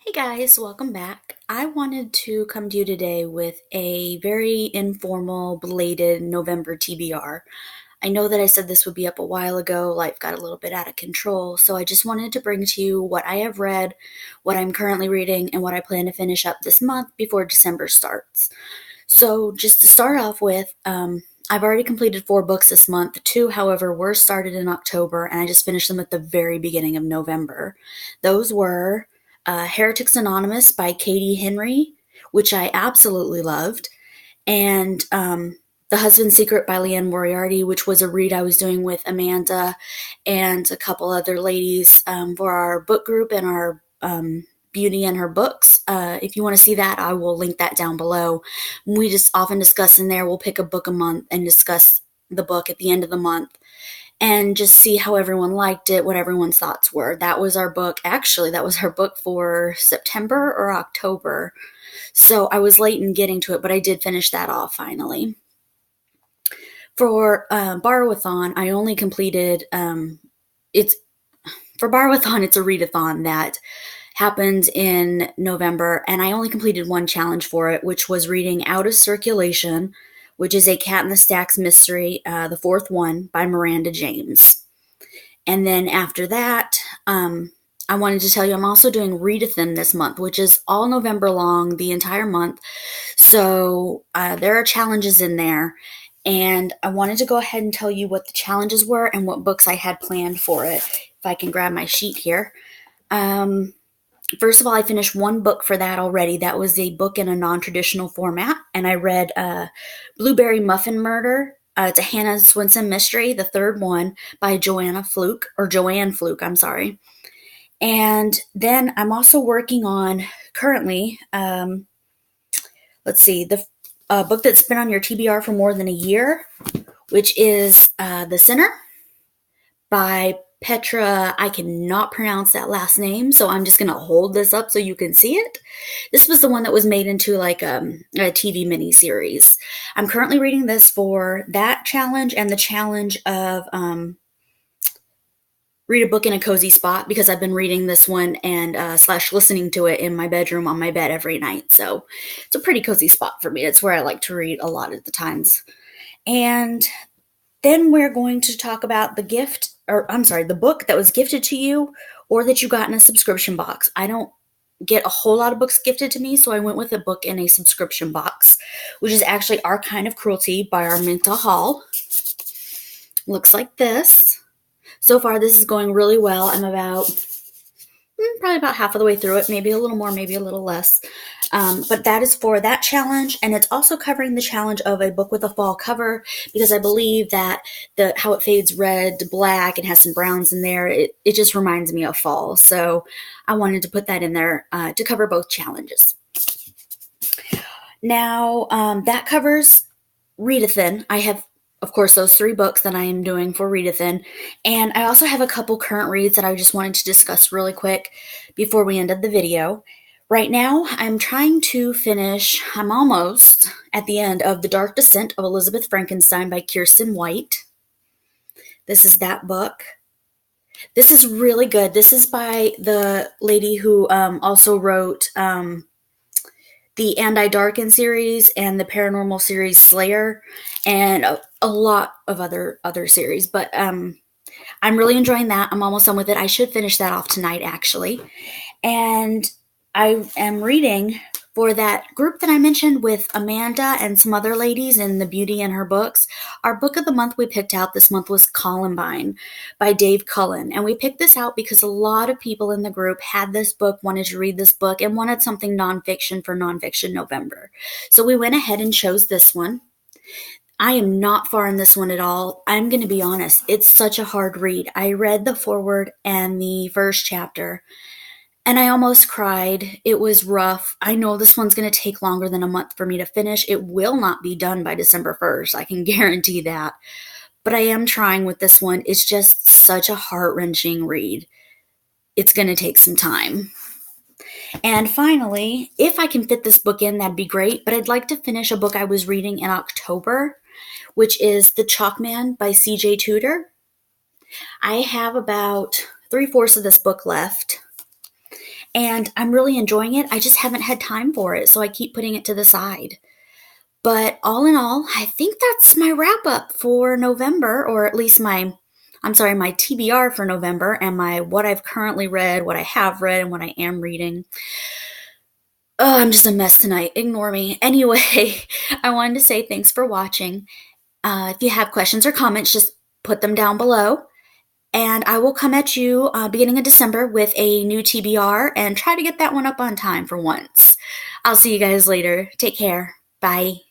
Hey guys, welcome back. I wanted to come to you today with a very informal, belated November TBR. I know that I said this would be up a while ago, life got a little bit out of control, so I just wanted to bring to you what I have read, what I'm currently reading, and what I plan to finish up this month before December starts. So, just to start off with, I've already completed 4 books this month. Two, however, were started in October, and I just finished them at the very beginning of November. Those were Heretics Anonymous by Katie Henry, which I absolutely loved, and The Husband's Secret by Leanne Moriarty, which was a read I was doing with Amanda and a couple other ladies for our book group and our Beauty and Her Books. If you want to see that, I will link that down below. We just often discuss in there, we'll pick a book a month and discuss the book at the end of the month and just see how everyone liked it, what everyone's thoughts were. That was our book. Actually, that was our book for September or October. So I was late in getting to it, but I did finish that off finally. For Borrowathon, I only completed, it's for Borrowathon, it's a readathon that happened in November, and I only completed one challenge for it, which was reading Out of Circulation, which is a Cat in the Stacks mystery, the fourth one by Miranda James. And then after that, I wanted to tell you I'm also doing Readathon this month, which is all November long, the entire month. So there are challenges in there. And I wanted to go ahead and tell you what the challenges were and what books I had planned for it. If I can grab my sheet here. First of all, I finished one book for that already. That was a book in a non-traditional format. And I read Blueberry Muffin Murder. It's a Hannah Swenson mystery, the third one by Joanne Fluke, I'm sorry. And then I'm also working on currently, let's see, the book that's been on your TBR for more than a year, which is The Sinner by Petra. I cannot pronounce that last name, so I'm just going to hold this up so you can see it. This was the one that was made into like a TV miniseries. I'm currently reading this for that challenge and the challenge of read a book in a cozy spot, because I've been reading this one and slash listening to it in my bedroom on my bed every night. So it's a pretty cozy spot for me. It's where I like to read a lot of the times. And then we're going to talk about the book that was gifted to you or that you got in a subscription box. I don't get a whole lot of books gifted to me, so I went with a book in a subscription box, which is actually Our Kind of Cruelty by Arminta Hall. Looks like this. So far, this is going really well. I'm probably about half of the way through it, maybe a little more, maybe a little less. But that is for that challenge, and it's also covering the challenge of a book with a fall cover, because I believe that how it fades red to black and has some browns in there, it just reminds me of fall. So I wanted to put that in there to cover both challenges. Now, that covers Readathon. I have, of course, those 3 books that I am doing for Readathon. And I also have a couple current reads that I just wanted to discuss really quick before we ended the video. Right now, I'm trying to finish, I'm almost at the end of The Dark Descent of Elizabeth Frankenstein by Kirsten White. This is that book. This is really good. This is by the lady who also wrote the And I Darken series and the paranormal series Slayer, and a lot of other series. But I'm really enjoying that. I'm almost done with it. I should finish that off tonight, actually. And I am reading for that group that I mentioned with Amanda and some other ladies in the Beauty and Her Books. Our book of the month we picked out this month was Columbine by Dave Cullen. And we picked this out because a lot of people in the group had this book, wanted to read this book, and wanted something nonfiction for Nonfiction November. So we went ahead and chose this one. I am not far in this one at all. I'm going to be honest. It's such a hard read. I read the foreword and the first chapter, and I almost cried. It was rough. I know this one's going to take longer than a month for me to finish. It will not be done by December 1st. I can guarantee that. But I am trying with this one. It's just such a heart-wrenching read. It's going to take some time. And finally, if I can fit this book in, that'd be great. But I'd like to finish a book I was reading in October, which is The Chalkman by C.J. Tudor. I have about 3/4 of this book left. and I'm really enjoying it. I just haven't had time for it, so I keep putting it to the side. But all in all, I think that's my wrap up for November, or at least my TBR for November, and my what I've currently read, what I have read, and what I am reading. Oh, I'm just a mess tonight. Ignore me. Anyway, I wanted to say thanks for watching. If you have questions or comments, just put them down below. And I will come at you beginning of December with a new TBR and try to get that one up on time for once. I'll see you guys later. Take care. Bye.